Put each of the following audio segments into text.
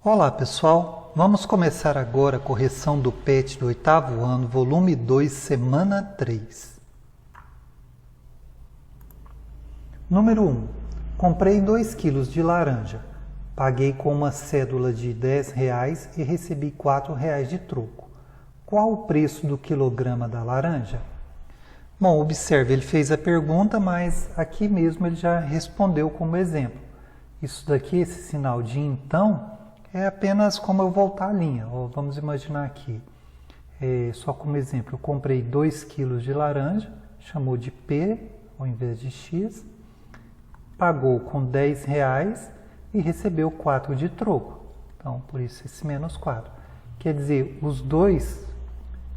Olá pessoal, vamos começar agora a correção do PET do 8º ano, volume 2, semana 3. Número 1. Comprei 2 kg de laranja, paguei com uma cédula de R$10 e recebi R$4 de troco. Qual o preço do quilograma da laranja? Bom, observe, ele fez a pergunta, mas aqui mesmo ele já respondeu como exemplo. Isso daqui, esse sinal de então, é apenas como eu voltar a linha. Vamos imaginar aqui, só como exemplo, eu comprei 2 kg de laranja, chamou de P ao invés de X, pagou com R$10 e recebeu 4 de troco. Então, por isso esse menos 4. Quer dizer, os 2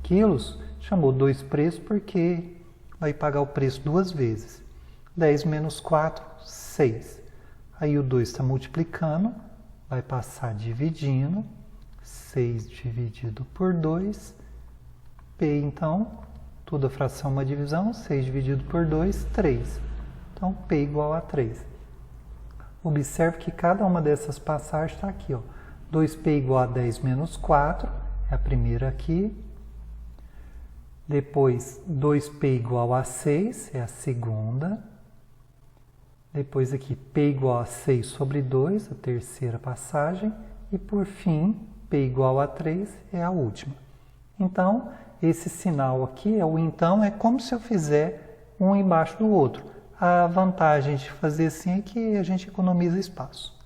quilos chamou 2 preços porque vai pagar o preço 2 vezes. 10 menos 4, 6. Aí o 2 está multiplicando, vai passar dividindo, 6 dividido por 2, P então, toda fração é uma divisão, 6 dividido por 2, 3. Então, P igual a 3. Observe que cada uma dessas passagens está aqui, ó. 2P igual a 10 menos 4, é a primeira aqui. Depois, 2P igual a 6, é a segunda. Depois aqui, P igual a 6 sobre 2, a terceira passagem. E por fim, P igual a 3 é a última. Então, esse sinal aqui, o então, é como se eu fizer um embaixo do outro. A vantagem de fazer assim é que a gente economiza espaço.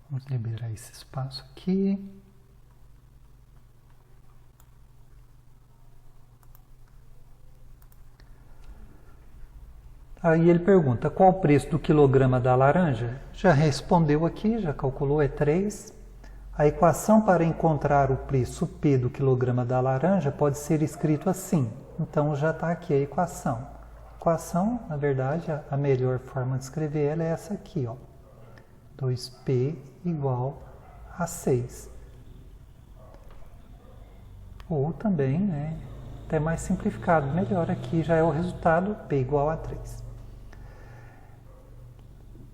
Vamos liberar esse espaço aqui. Aí ele pergunta, qual o preço do quilograma da laranja? Já respondeu aqui, já calculou, é 3. A equação para encontrar o preço P do quilograma da laranja pode ser escrito assim. Então já está aqui a equação. A equação, na verdade, a melhor forma de escrever ela é essa aqui, ó. 2P igual a 6. Ou também, até mais simplificado, melhor aqui já é o resultado, P igual a 3.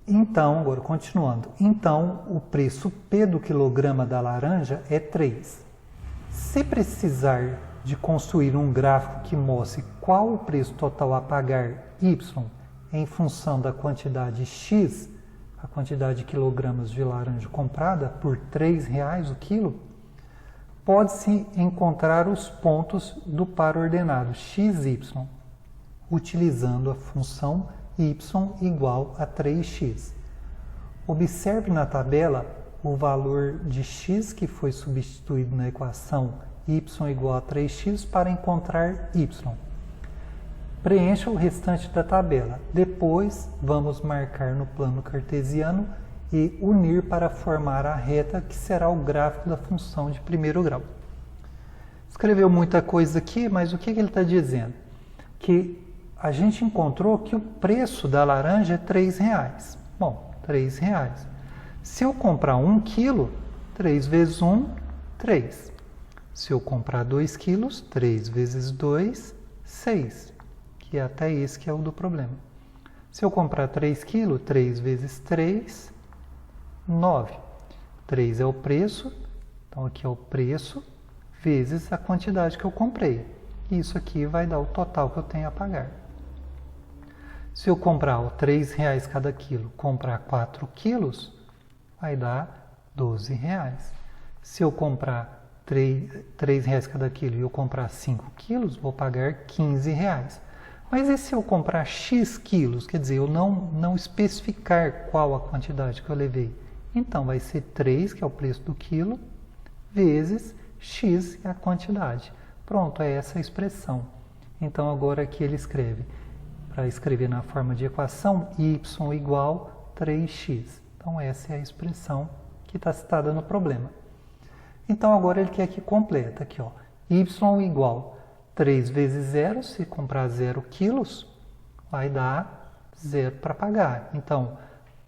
Então, agora continuando, então o preço P do quilograma da laranja é 3. Se precisar de construir um gráfico que mostre qual o preço total a pagar Y em função da quantidade X, a quantidade de quilogramas de laranja comprada por R$3 o quilo, pode-se encontrar os pontos do par ordenado XY, utilizando a função y igual a 3x. Observe na tabela o valor de x que foi substituído na equação y igual a 3x para encontrar y. Preencha o restante da tabela. Depois, vamos marcar no plano cartesiano e unir para formar a reta que será o gráfico da função de primeiro grau. Escreveu muita coisa aqui, mas o que ele está dizendo? Que a gente encontrou que o preço da laranja é R$3. Bom, R$3. Se eu comprar 1 quilo, 3 vezes 1, 3. Se eu comprar 2 quilos, 3 vezes 2, 6. Que é até esse que é o do problema. Se eu comprar 3 quilos, 3 vezes 3, 9. 3 é o preço, então aqui é o preço, vezes a quantidade que eu comprei. Isso aqui vai dar o total que eu tenho a pagar. Se eu comprar R$3 cada quilo, comprar 4 quilos, vai dar R$12. Se eu comprar R$3 cada quilo e eu comprar 5 quilos, vou pagar R$15. Mas e se eu comprar X quilos, quer dizer, eu não especificar qual a quantidade que eu levei? Então, vai ser 3, que é o preço do quilo, vezes X, que é a quantidade. Pronto, é essa a expressão. Então, agora aqui ele escreve, para escrever na forma de equação, y igual 3x. Então, essa é a expressão que está citada no problema. Então, agora ele quer que completa aqui, ó, y igual 3 vezes 0, se comprar 0 quilos, vai dar 0 para pagar. Então,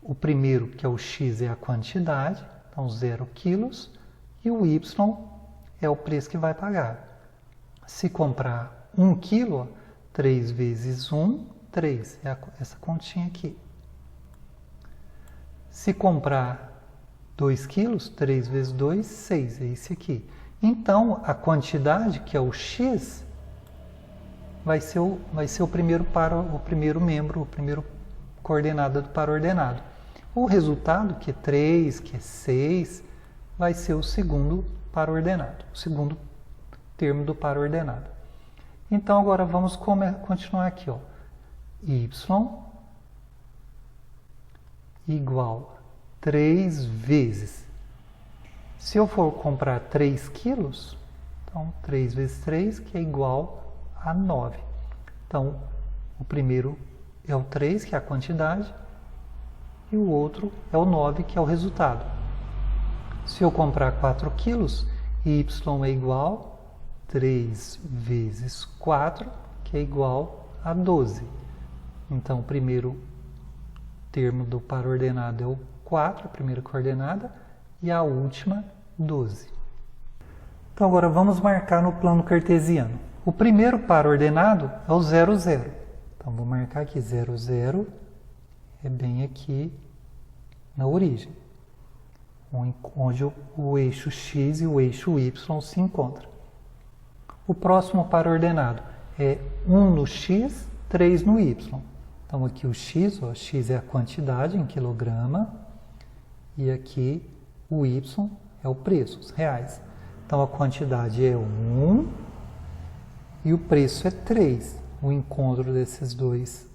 o primeiro, que é o x, é a quantidade, então 0 quilos, e o y é o preço que vai pagar. Se comprar 1 quilo, 3 vezes 1, 3, é essa continha aqui. Se comprar 2 quilos, 3 vezes 2, 6, é esse aqui. Então, a quantidade, que é o x, vai ser o primeiro membro, o primeiro coordenada do par ordenado. O resultado, que é 3, que é 6, vai ser o segundo par ordenado, o segundo termo do par ordenado. Então, agora vamos continuar aqui, ó. Y igual a 3 vezes. Se eu for comprar 3 quilos, então 3 vezes 3, que é igual a 9. Então, o primeiro é o 3, que é a quantidade, e o outro é o 9, que é o resultado. Se eu comprar 4 quilos, y é igual a 3 vezes 4, que é igual a 12. Então, o primeiro termo do par ordenado é o 4, a primeira coordenada, e a última, 12. Então, agora vamos marcar no plano cartesiano. O primeiro par ordenado é o 0, 0. Então, vou marcar aqui 0, 0, é bem aqui na origem, onde o eixo x e o eixo y se encontram. O próximo par ordenado é 1 no x, 3 no y. Então, aqui o x, ó, x é a quantidade em quilograma, e aqui o y é o preço, os reais. Então, a quantidade é 1 e o preço é 3. O encontro dessas duas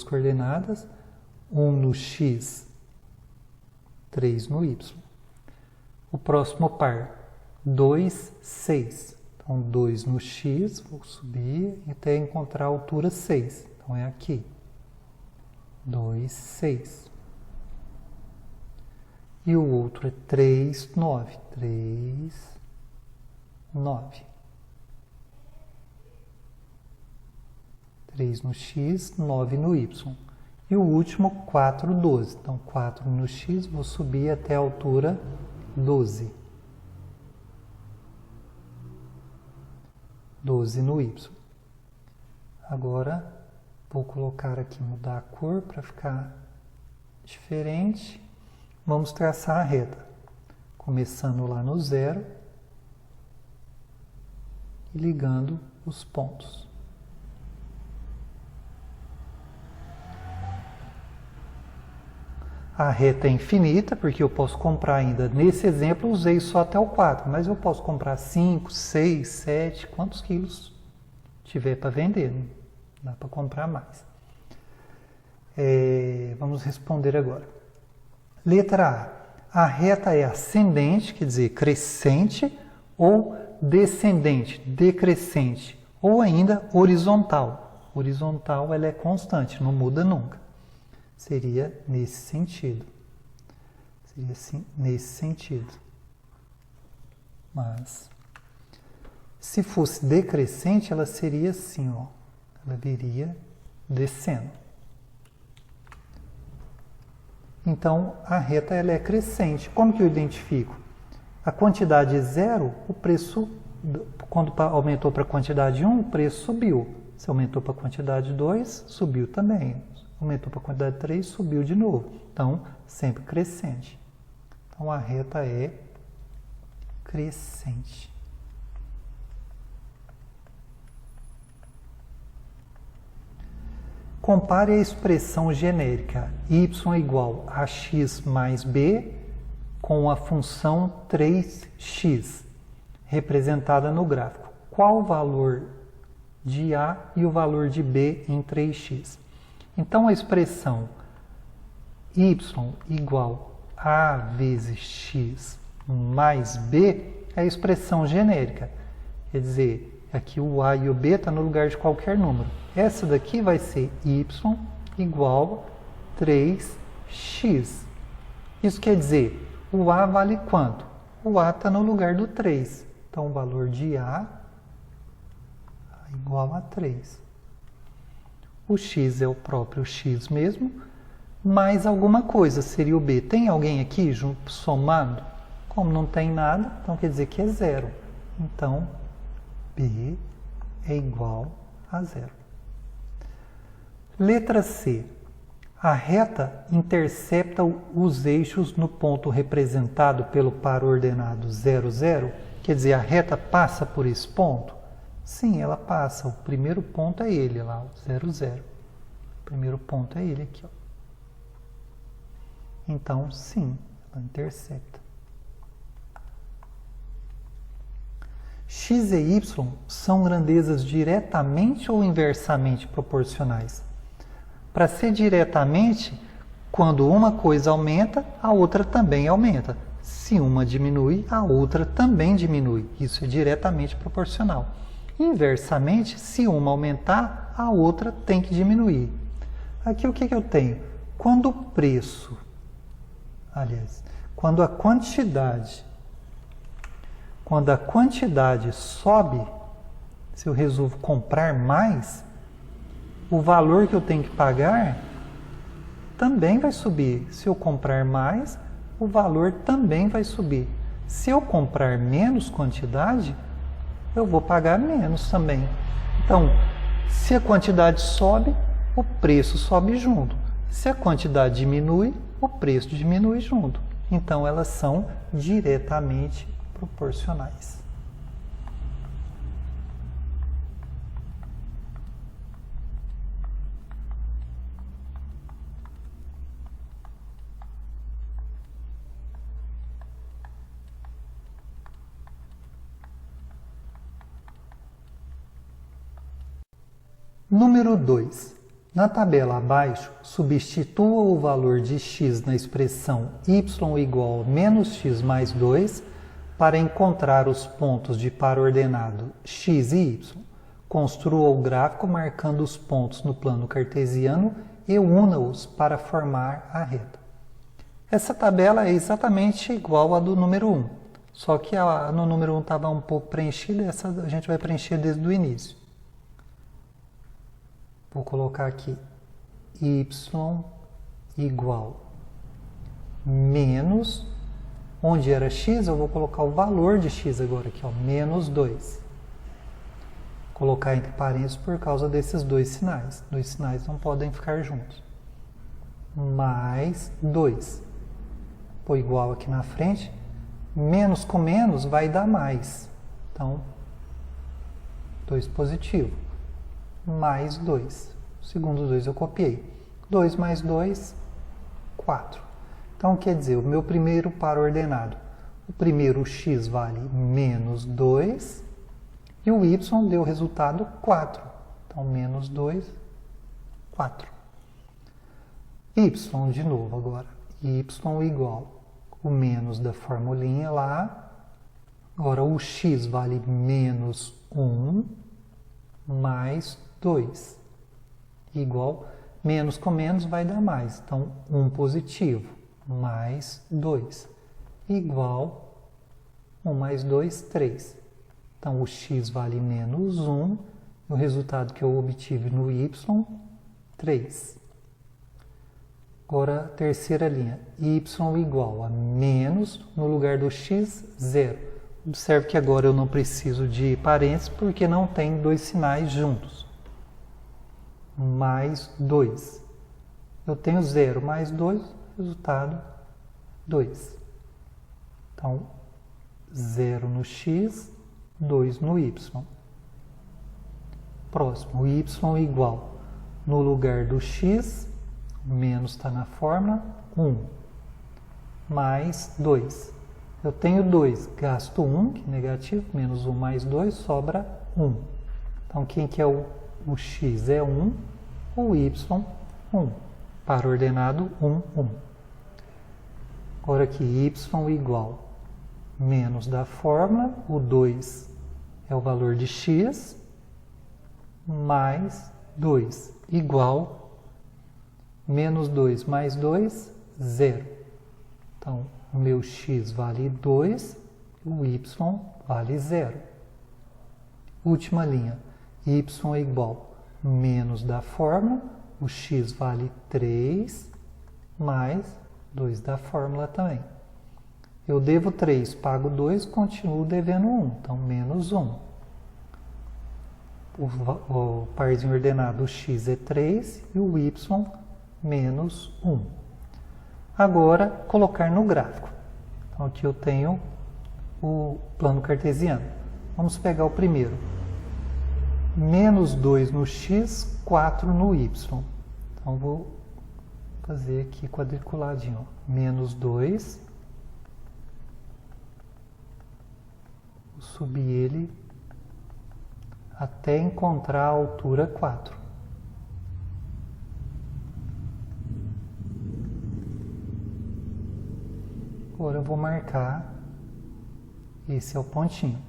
coordenadas, 1 no x, 3 no y. O próximo par, 2, 6. Então, 2 no x, vou subir até encontrar a altura 6. Então, é aqui. 2, 6. E o outro é 3, 9. 3, 9. 3 no x, 9 no y. E o último, 4, 12. Então, 4 no x, vou subir até a altura 12. 12 no y. Agora, vou colocar aqui, mudar a cor para ficar diferente. Vamos traçar a reta, começando lá no 0 e ligando os pontos. A reta é infinita, porque eu posso comprar ainda, nesse exemplo eu usei só até o 4, mas eu posso comprar 5, 6, 7, quantos quilos tiver para vender, né? Dá para comprar mais. Vamos responder agora. Letra A. A reta é ascendente, quer dizer, crescente, ou descendente, decrescente, ou ainda horizontal. Horizontal, ela é constante, não muda nunca. Seria nesse sentido. Seria assim, nesse sentido. Mas, se fosse decrescente, ela seria assim, ó. Ela viria descendo. Então, a reta ela é crescente. Como que eu identifico? A quantidade é 0, o preço, quando aumentou para a quantidade 1, o preço subiu. Se aumentou para a quantidade 2, subiu também. Aumentou para a quantidade 3, subiu de novo. Então, sempre crescente. Então, a reta é crescente. Compare a expressão genérica y igual a x mais b com a função 3x, representada no gráfico. Qual o valor de a e o valor de b em 3x? Então, a expressão y igual a vezes x mais b é a expressão genérica. Quer dizer, aqui o a e o b estão no lugar de qualquer número. Essa daqui vai ser y igual a 3x. Isso quer dizer, o a vale quanto? O a está no lugar do 3. Então, o valor de a é igual a 3. O x é o próprio x mesmo, mais alguma coisa seria o b. Tem alguém aqui somando? Como não tem nada, então quer dizer que é 0. Então, b é igual a 0. Letra C. A reta intercepta os eixos no ponto representado pelo par ordenado 0, 0. Quer dizer, a reta passa por esse ponto? Sim, ela passa. O primeiro ponto é ele lá, o 0, 0. O primeiro ponto é ele aqui, ó. Então, sim, ela intercepta. X e Y são grandezas diretamente ou inversamente proporcionais? Para ser diretamente, quando uma coisa aumenta, a outra também aumenta. Se uma diminui, a outra também diminui. Isso é diretamente proporcional. Inversamente, se uma aumentar, a outra tem que diminuir. Aqui o que eu tenho? Quando o preço, quando a quantidade sobe, se eu resolvo comprar mais, o valor que eu tenho que pagar também vai subir. Se eu comprar mais, o valor também vai subir. Se eu comprar menos quantidade, eu vou pagar menos também. Então, se a quantidade sobe, o preço sobe junto. Se a quantidade diminui, o preço diminui junto. Então, elas são diretamente proporcionais. Número 2. Na tabela abaixo, substitua o valor de x na expressão y igual a menos x mais 2 para encontrar os pontos de par ordenado x e y. Construa o gráfico marcando os pontos no plano cartesiano e una-os para formar a reta. Essa tabela é exatamente igual à do número 1, só que no número 1 estava um pouco preenchida, essa a gente vai preencher desde o início. Vou colocar aqui y igual menos, onde era x, eu vou colocar o valor de x agora aqui, ó, menos 2. Colocar entre parênteses por causa desses dois sinais. Dois sinais não podem ficar juntos. Mais 2. Põe igual aqui na frente. Menos com menos vai dar mais. Então, 2 positivo. Mais 2. O segundo 2 eu copiei. 2 mais 2, 4. Então, quer dizer, o meu primeiro par ordenado. O primeiro x vale menos 2 e o y deu resultado 4. Então, menos 2, 4. Y de novo agora. Y igual o menos da formulinha lá. Agora, o x vale menos 1 mais 2, igual, menos com menos vai dar mais, então 1 positivo, mais 2, igual, 1 mais 2, 3. Então o x vale menos 1, o resultado que eu obtive no y, 3. Agora, terceira linha, y igual a menos, no lugar do x, 0. Observe que agora eu não preciso de parênteses porque não tem dois sinais juntos. Mais 2. Eu tenho 0 mais 2, resultado 2. Então, 0 no x, 2 no y. Próximo, o y igual, no lugar do x, o menos está na fórmula, 1. Mais 2. Eu tenho 2, gasto 1, que é negativo, menos 1 mais 2, sobra 1. Então, quem que é o x é 1, o y, 1. Par ordenado, 1, 1. Agora aqui, y igual menos da fórmula, o 2 é o valor de x, mais 2, igual menos 2 mais 2, 0. Então, o meu x vale 2, o y vale 0. Última linha, y é igual menos da fórmula, o x vale 3, mais 2 da fórmula também. Eu devo 3, pago 2, continuo devendo 1, então menos 1. O parzinho ordenado, o x é 3 e o y menos 1. Agora, colocar no gráfico. Então, aqui eu tenho o plano cartesiano. Vamos pegar o primeiro. Menos 2 no x, 4 no y. Então, vou fazer aqui quadriculadinho. Ó. Menos 2. Vou subir ele até encontrar a altura 4. Agora eu vou marcar, esse é o pontinho.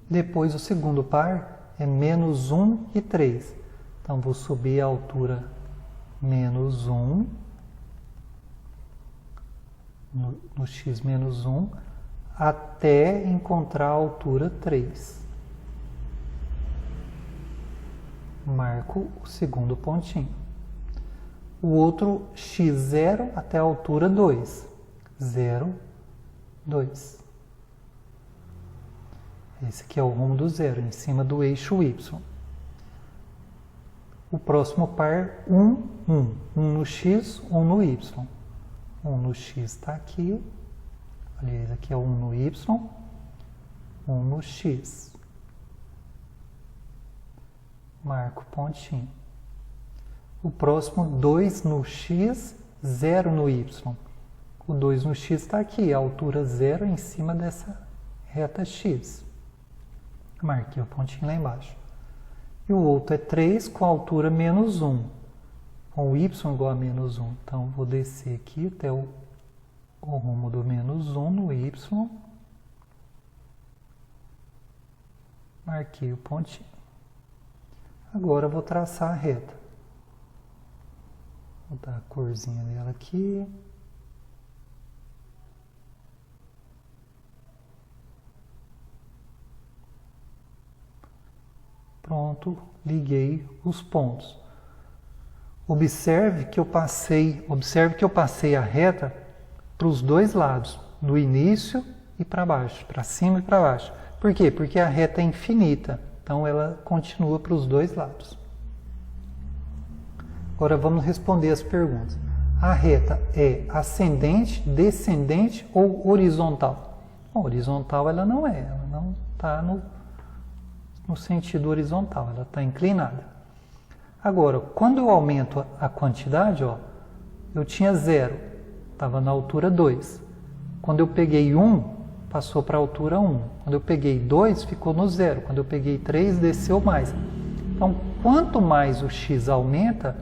Depois o segundo par é menos 1 e 3. Então vou subir a altura menos 1, no x menos 1, até encontrar a altura 3. Marco o segundo pontinho. O outro x0 até a altura 2. 0, 2. Esse aqui é o rumo do zero, em cima do eixo y. O próximo par, 1, 1. 1 no x, 1 no y. 1 no x está aqui. Aliás, aqui é 1 no y, 1 no x. Marco o pontinho. O próximo, 2 no x, 0 no y. O 2 no x está aqui, a altura 0 em cima dessa reta x. Marquei o pontinho lá embaixo. E o outro é 3 com a altura menos 1. Com o y igual a menos 1. Então, vou descer aqui até o rumo do menos 1 no y. Marquei o pontinho. Agora, vou traçar a reta. Vou dar a corzinha dela aqui. Pronto, liguei os pontos. Observe que eu passei a reta para os dois lados, do início e para baixo, para cima e para baixo. Por quê? Porque a reta é infinita, então ela continua para os dois lados. Agora vamos responder as perguntas. A reta é ascendente, descendente ou horizontal? Bom, horizontal ela não está no sentido horizontal, ela está inclinada. Agora, quando eu aumento a quantidade, ó, eu tinha 0, estava na altura 2. Quando eu peguei 1, passou para a altura 1. Quando eu peguei 2, ficou no 0. Quando eu peguei 3, desceu mais. Então, quanto mais o x aumenta,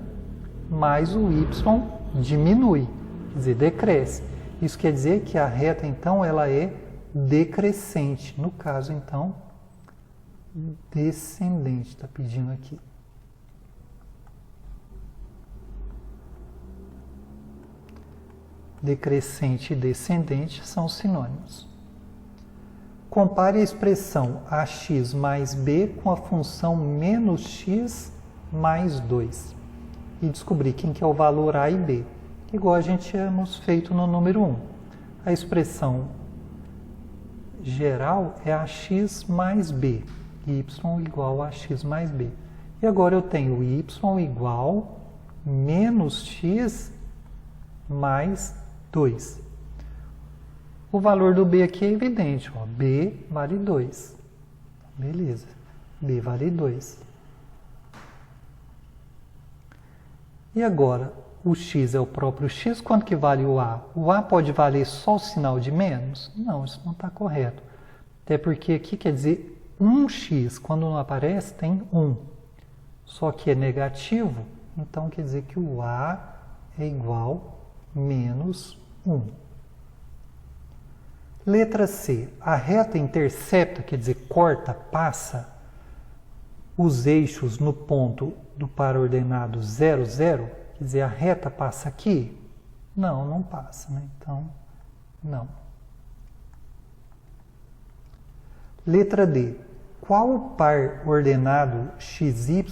mais o y diminui, quer dizer, decresce. Isso quer dizer que a reta, então, ela é decrescente. No caso, então, descendente, está pedindo aqui. Decrescente e descendente são sinônimos. Compare a expressão ax mais b com a função menos x mais 2 e descobrir quem que é o valor a e b, igual a gente tínhamos feito no número 1. A expressão geral é ax mais b. Y igual a x mais b. E agora eu tenho y igual menos x mais 2. O valor do b aqui é evidente, ó, b vale 2. Beleza, b vale 2. E agora, o x é o próprio x, quanto que vale o a? O a pode valer só o sinal de menos? Não, isso não está correto. Até porque aqui quer dizer 1x, quando não aparece, tem 1. Só que é negativo, então quer dizer que o a é igual a menos 1. Letra C. A reta intercepta, quer dizer, corta, passa os eixos no ponto do par ordenado 0, 0. Quer dizer, a reta passa aqui? Não, não passa, né? Então, não. Letra D. Qual o par ordenado XY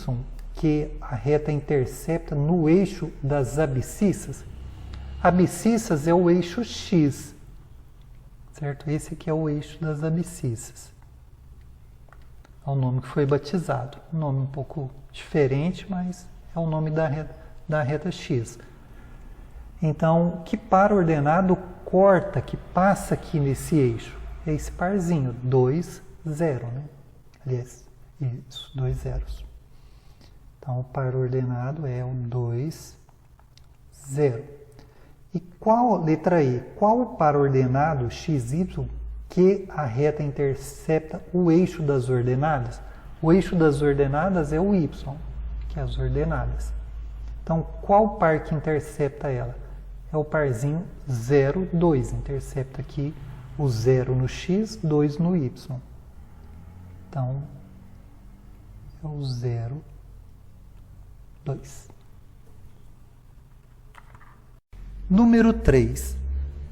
que a reta intercepta no eixo das abscissas? Abscissas é o eixo X, certo? Esse aqui é o eixo das abscissas. É o nome que foi batizado. Um nome um pouco diferente, mas é o nome da reta da reta x. Então, que par ordenado corta, que passa aqui nesse eixo? É esse parzinho, 2, 0, né? Aliás, isso, 2 zeros. Então, o par ordenado é o 2, 0. E qual, letra E, qual o par ordenado xy que a reta intercepta o eixo das ordenadas? O eixo das ordenadas é o y, que é as ordenadas. Então, qual par que intercepta ela? É o parzinho 0, 2. Intercepta aqui o 0 no x, 2 no y. Então, é o 0, 2. Número 3.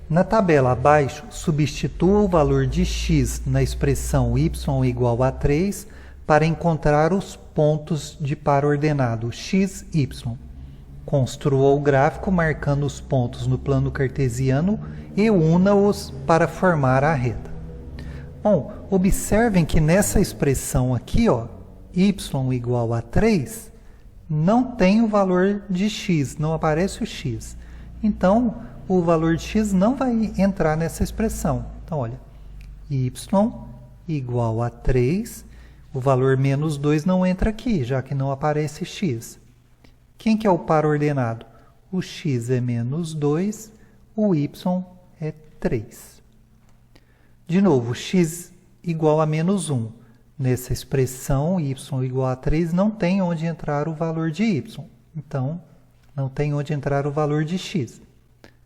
Na tabela abaixo, substitua o valor de x na expressão y igual a 3 para encontrar os pontos de par ordenado x, y. Construa o gráfico marcando os pontos no plano cartesiano e una-os para formar a reta. Bom, observem que nessa expressão aqui, ó, y igual a 3, não tem o valor de x, não aparece o x. Então, o valor de x não vai entrar nessa expressão. Então, olha, y igual a 3, o valor menos 2 não entra aqui, já que não aparece x. Quem que é o par ordenado? O x é menos 2, o y é 3. De novo, x igual a menos 1. Nessa expressão, y igual a 3, não tem onde entrar o valor de y. Então, não tem onde entrar o valor de x.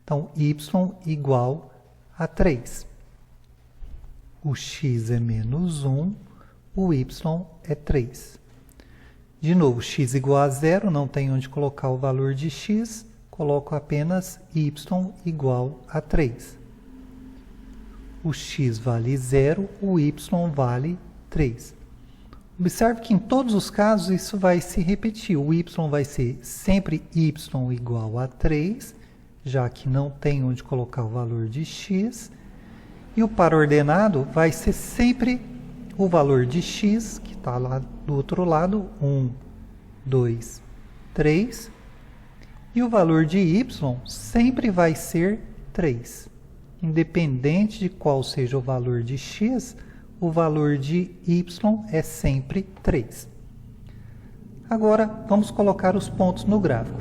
Então, y igual a 3. O x é menos 1, o y é 3. De novo, x igual a 0, não tem onde colocar o valor de x, coloco apenas y igual a 3. O x vale 0, o y vale 3. Observe que em todos os casos isso vai se repetir. O y vai ser sempre y igual a 3, já que não tem onde colocar o valor de x. E o par ordenado vai ser sempre o valor de x, que está lá do outro lado, 1, 2, 3. E o valor de y sempre vai ser 3. Independente de qual seja o valor de x, o valor de y é sempre 3. Agora, vamos colocar os pontos no gráfico.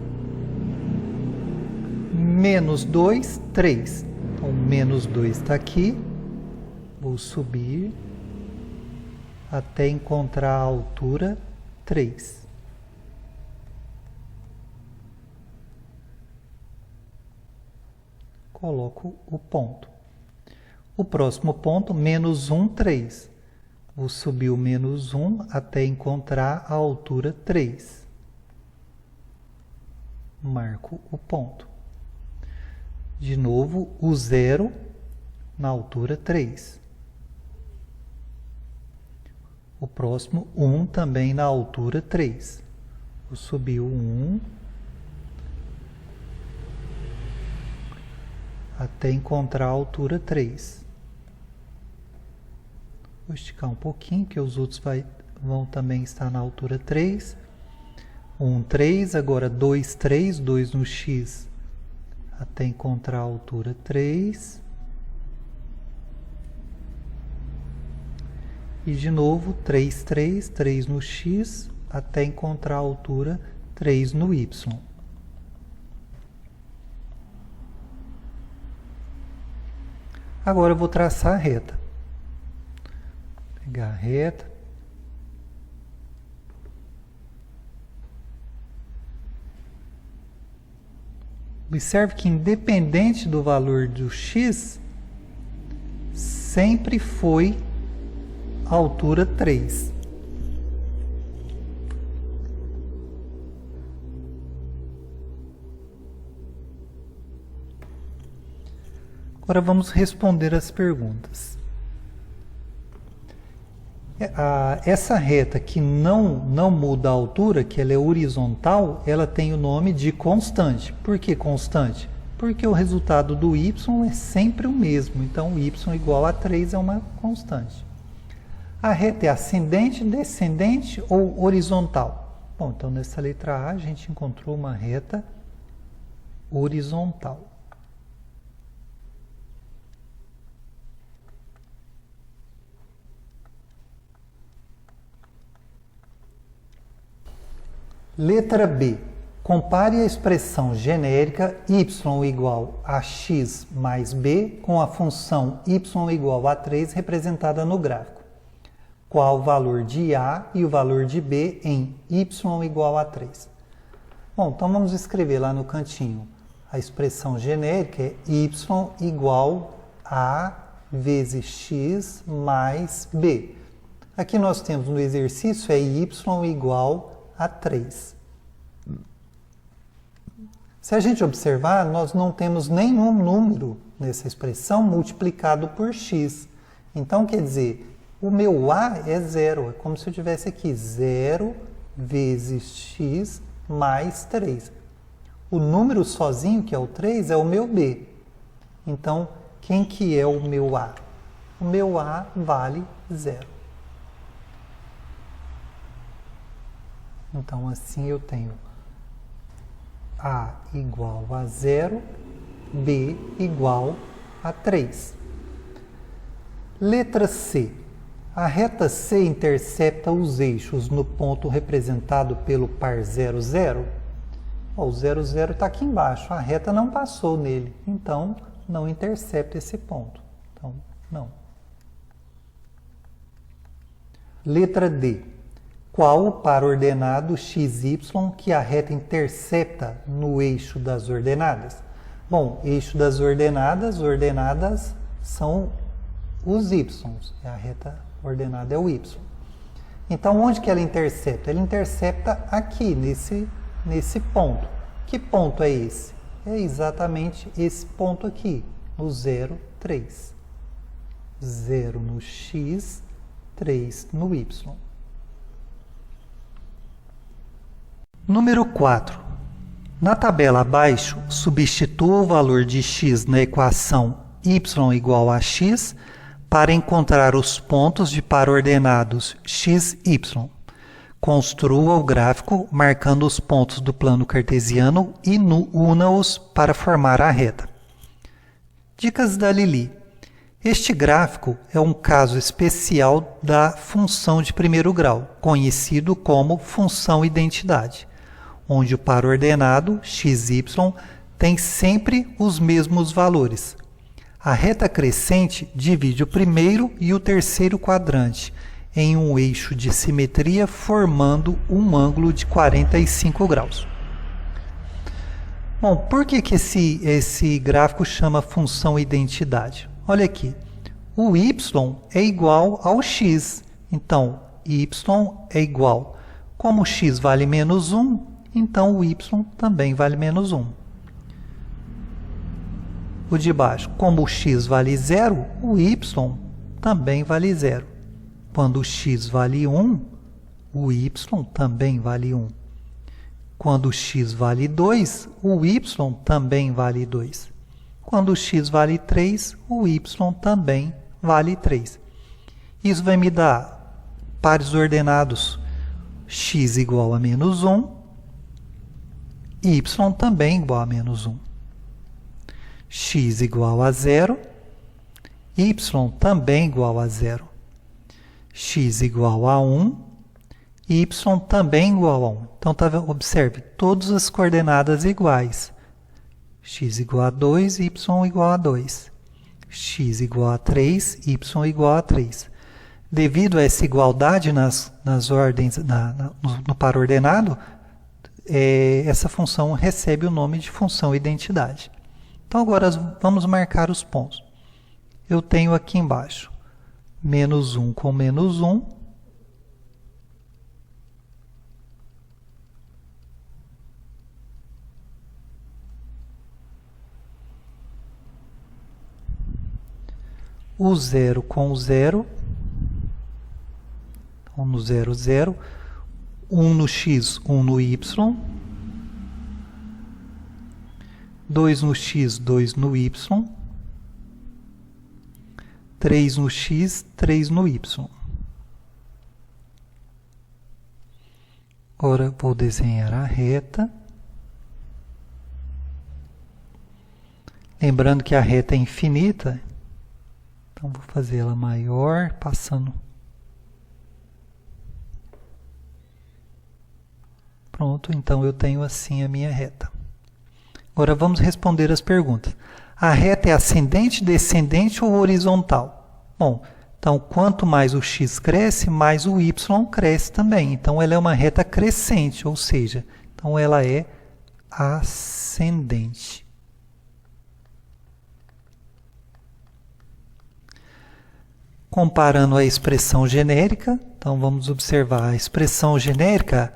Menos 2, 3. Então, menos 2 está aqui. Vou subir até encontrar a altura 3. Coloco o ponto. O próximo ponto, menos 1, 3. Vou subir o menos 1 até encontrar a altura 3. Marco o ponto. De novo, o 0 na altura 3. O próximo, 1 também na altura 3. Vou subir o 1 até encontrar a altura 3. Vou esticar um pouquinho, que os outros vão também estar na altura 3. 1, 3, agora 2, 3, 2 no x, até encontrar a altura 3. E de novo, 3, 3, 3 no x, até encontrar a altura 3 no y. Agora eu vou traçar a reta. Pegar a reta. Observe que independente do valor do x, sempre foi a altura 3. Agora vamos responder as perguntas. Essa reta que não muda a altura, que ela é horizontal, ela tem o nome de constante. Por que constante? Porque o resultado do y é sempre o mesmo. Então, y igual a 3 é uma constante. A reta é ascendente, descendente ou horizontal? Bom, então nessa letra A a gente encontrou uma reta horizontal. Letra B. Compare a expressão genérica y igual a x mais b com a função y igual a 3 representada no gráfico. Qual o valor de A e o valor de B em y igual a 3? Bom, então vamos escrever lá no cantinho. A expressão genérica é y igual a vezes x mais b. Aqui nós temos no exercício é y igual a 3. Se a gente observar, nós não temos nenhum número nessa expressão multiplicado por x. Então, quer dizer, o meu A é zero. É como se eu tivesse aqui 0 vezes x mais 3. O número sozinho, que é o 3, é o meu B. Então, quem que é o meu A? O meu A vale 0. Então, assim eu tenho A igual a 0, B igual a 3. Letra C. A reta C intercepta os eixos no ponto representado pelo par 0, 0. O 0, 0 está aqui embaixo, a reta não passou nele, então não intercepta esse ponto. Então, não. Letra D. Qual o par ordenado XY que a reta intercepta no eixo das ordenadas? Bom, eixo das ordenadas são os Y. A reta ordenada é o Y. Então, onde que ela intercepta? Ela intercepta aqui, nesse ponto. Que ponto é esse? É exatamente esse ponto aqui, no 0, 3. 0 no X, 3 no Y. Número 4. Na tabela abaixo, substitua o valor de x na equação y igual a x para encontrar os pontos de par ordenados x, y. Construa o gráfico marcando os pontos do plano cartesiano e una-os para formar a reta. Dicas da Lili. Este gráfico é um caso especial da função de primeiro grau, conhecido como função identidade, onde o par ordenado, xy, tem sempre os mesmos valores. A reta crescente divide o primeiro e o terceiro quadrante em um eixo de simetria, formando um ângulo de 45 graus. Bom, por que esse gráfico chama função identidade? Olha aqui, o y é igual ao x, então y é igual. Como o x vale menos 1, então o y também vale menos 1. O de baixo, como o x vale 0, o y também vale 0. Quando o x vale 1, o y também vale 1. Quando o x vale 2, o y também vale 2. Quando o x vale 3, o y também vale 3. Isso vai me dar pares ordenados x igual a menos 1, y também igual a menos 1. X igual a 0, y também igual a 0. X igual a 1, y também igual a 1. Então, observe, todas as coordenadas iguais. X igual a 2, y igual a 2. X igual a 3, y igual a 3. Devido a essa igualdade nas ordens, no par ordenado, essa função recebe o nome de função identidade. Então, agora vamos marcar os pontos. Eu tenho aqui embaixo menos 1 com menos 1. O 0 com 0. Então, no 0, 0. 1 no x, 1 no y. 2 no x, 2 no y. 3 no x, 3 no y. Agora vou desenhar a reta. Lembrando que a reta é infinita, então vou fazer ela maior, passando. Pronto, então eu tenho assim a minha reta. Agora vamos responder as perguntas. A reta é ascendente, descendente ou horizontal? Bom, então quanto mais o x cresce, mais o y cresce também. Então ela é uma reta crescente, ou seja, então ela é ascendente. Comparando a expressão genérica, então vamos observar a expressão genérica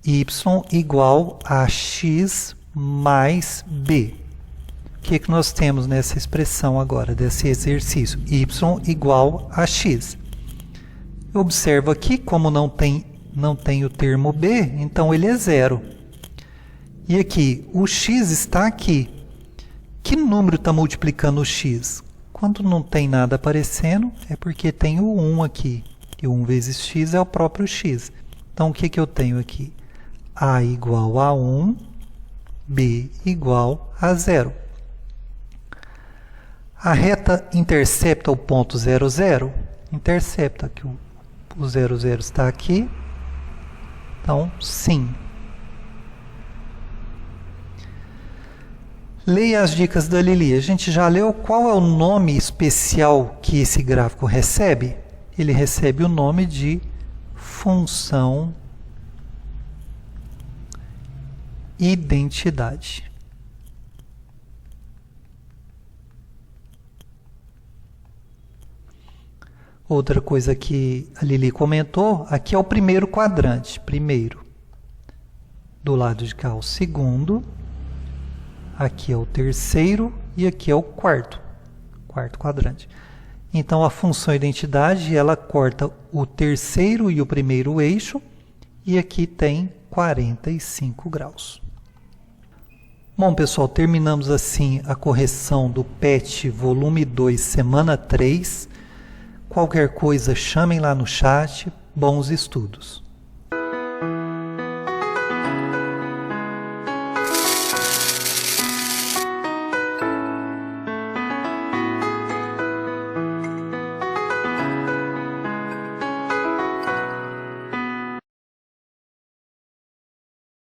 y igual a x mais b. O que nós temos nessa expressão agora, desse exercício? Y igual a x. Eu observo aqui, como não tem o termo b, então ele é zero. E aqui, o x está aqui. Que número está multiplicando o x? Quando não tem nada aparecendo, é porque tem o 1 aqui. E 1 vezes x é o próprio x. Então, o que eu tenho aqui? A igual a 1, b igual a 0. A reta intercepta o ponto 0, 0? Intercepta, que o 0, 0 está aqui. Então, sim. Leia as dicas da Lili. A gente já leu qual é o nome especial que esse gráfico recebe? Ele recebe o nome de função identidade. Outra coisa que a Lili comentou, aqui é o primeiro quadrante. Primeiro. Do lado de cá, o segundo. Aqui é o terceiro e aqui é o quarto quadrante. Então, a função identidade, ela corta o terceiro e o primeiro eixo, e aqui tem 45 graus. Bom, pessoal, terminamos assim a correção do PET volume 2, semana 3. Qualquer coisa, chamem lá no chat. Bons estudos!